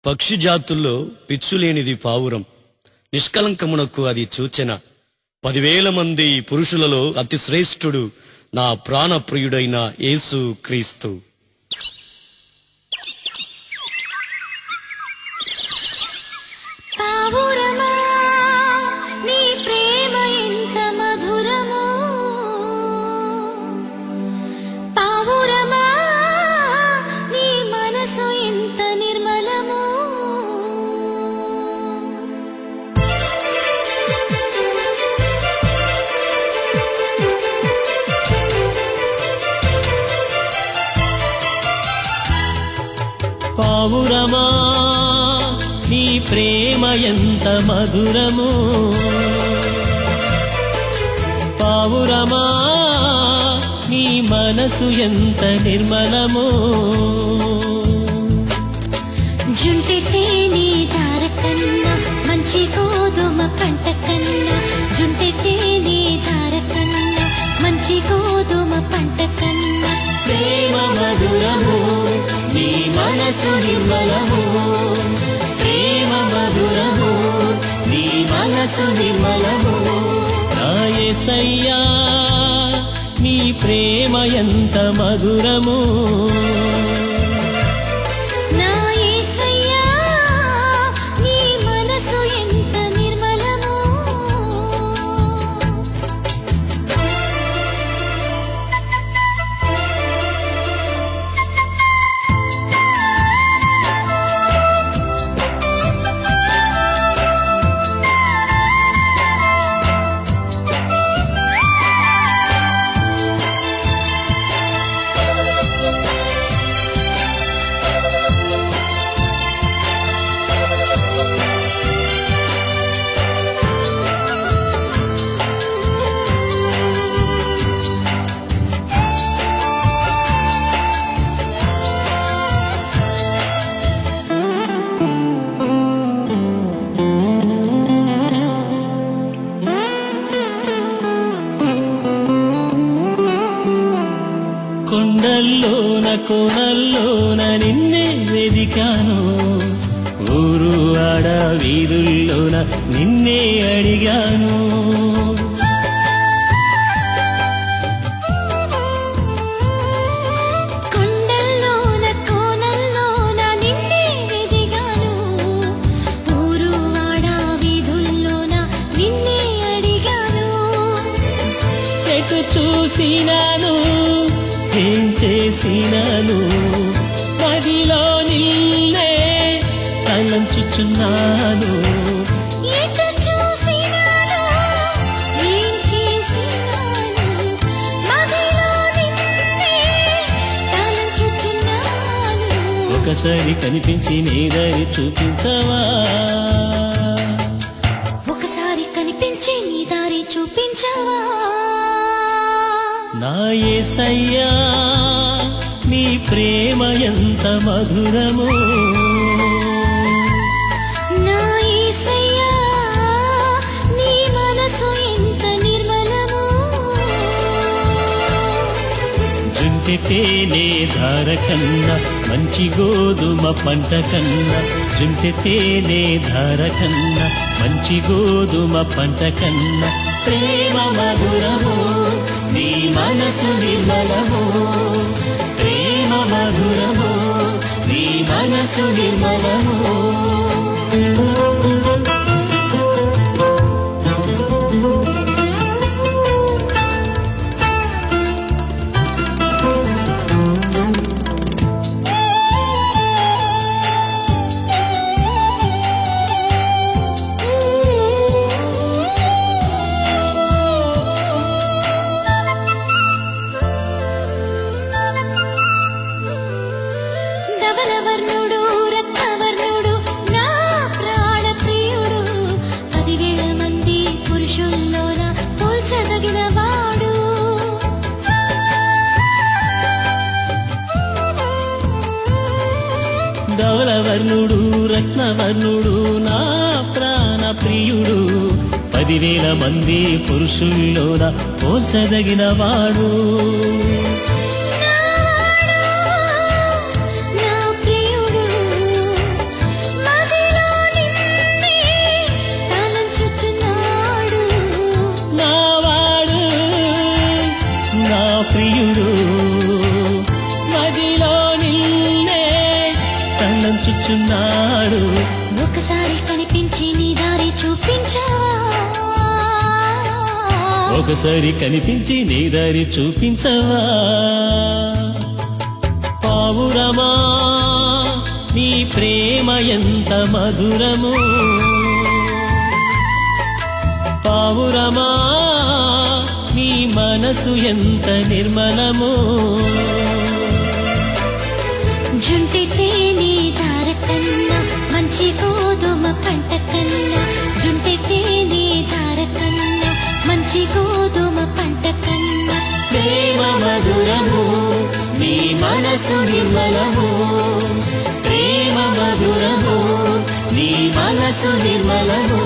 పక్షి జాతుల్లో పిచ్చులేనిది పావురం, నిష్కలంకమునకు అది సూచన. 10,000 మంది పురుషులలో అతి శ్రేష్ఠుడు నా ప్రాణప్రియుడైన యేసు క్రీస్తు. పావురమా నీ ప్రేమ ఎంత మధురమో, పావురమా నీ మనసు ఎంత నిర్మలమో. పావురమా నీ ప్రేమ ఎంత మధురము, పావురమా నీ మనసు ఎంత నిర్మలము. జుంటి తేనె ధార కన్నా మంచి గోధుమ పంట కన్నా, జుంటి తేనె ధార కన్నా మంచి గోధుమ పంట కన్నా ప్రేమ మధురము నీ మనసు నిర్మలము, ప్రేమ మధురము నీ మనసు నిర్మలము. నా యేసయ్యా నీ ప్రేమ ఎంత మధురము, నా యేసయ్యా నీ మనసు ఎంత నిర్మలమో. కొండల్లోన కోనల్లోన నిన్నే వెదికాను, ఊరు ఆడ వీధుల్లోన నిన్నే అడిగాను. కొండల్లోన కోనల్లోన నిన్నే వెదిగాను, ఊరు వాడ వీధుల్లోన నిన్నే అడిగాను. ఎటు చూసినాను ఏం చేసినాను, మదిలో నిన్నే తలంచుచున్నాను. ఎటు చూసినాను ఏం చేసినాను, మదిలో నిన్నే తలంచుచున్నాను. ఒకసారి కనిపించి నీ దారి చూపించవా, ఒకసారి కనిపించి నీ దారి చూపించవా. నా యేసయ్యా నీ ప్రేమ ఎంత మధురము, నా యేసయ్యా నీ మనసు ఎంత నిర్మలమో. జుంటి తేనె ధార కన్నా మంచి గోధుమ పంట కన్నా, జుంటి తేనె ధార కన్నా మంచి గోధుమ పంట కన్నా ప్రేమ మధురము నీ మనసు నిర్మలము, ప్రేమ మధురము నీ మనసు నిర్మలము. ధవలవర్ణుడు రత్నవర్ణుడు నా ప్రాణప్రియుడు, 10,000 మంది పురుషుల్లోన పోల్చదగిన వాడు. ధవలవర్ణుడు రత్నవర్ణుడు నా ప్రాణ ప్రియుడు, 10,000 మంది పురుషుల్లోన పోల్చదగిన వాడు. నా ప్రియుడు నా ప్రియుడు మదిలో నిన్నే తలంచుచున్నాడు. ఒకసారి కనిపించి నీ దారి చూపించవా, ఒకసారి కనిపించి నీ దారి చూపించవా. పావురమా నీ ప్రేమ ఎంత మధురము, పావురమా నీ మనసు ఎంత నిర్మలము. జుంటి తేనె ధార కన్నా మంచి గోధుమ పంట కన్నా, జుంటి తేనె ధార కన్నా మంచి గోధుమ పంట కన్నా ప్రేమ మధురము నీ మనసు నిర్మలము, ప్రేమ మధురము నీ మనసు నిర్మలము.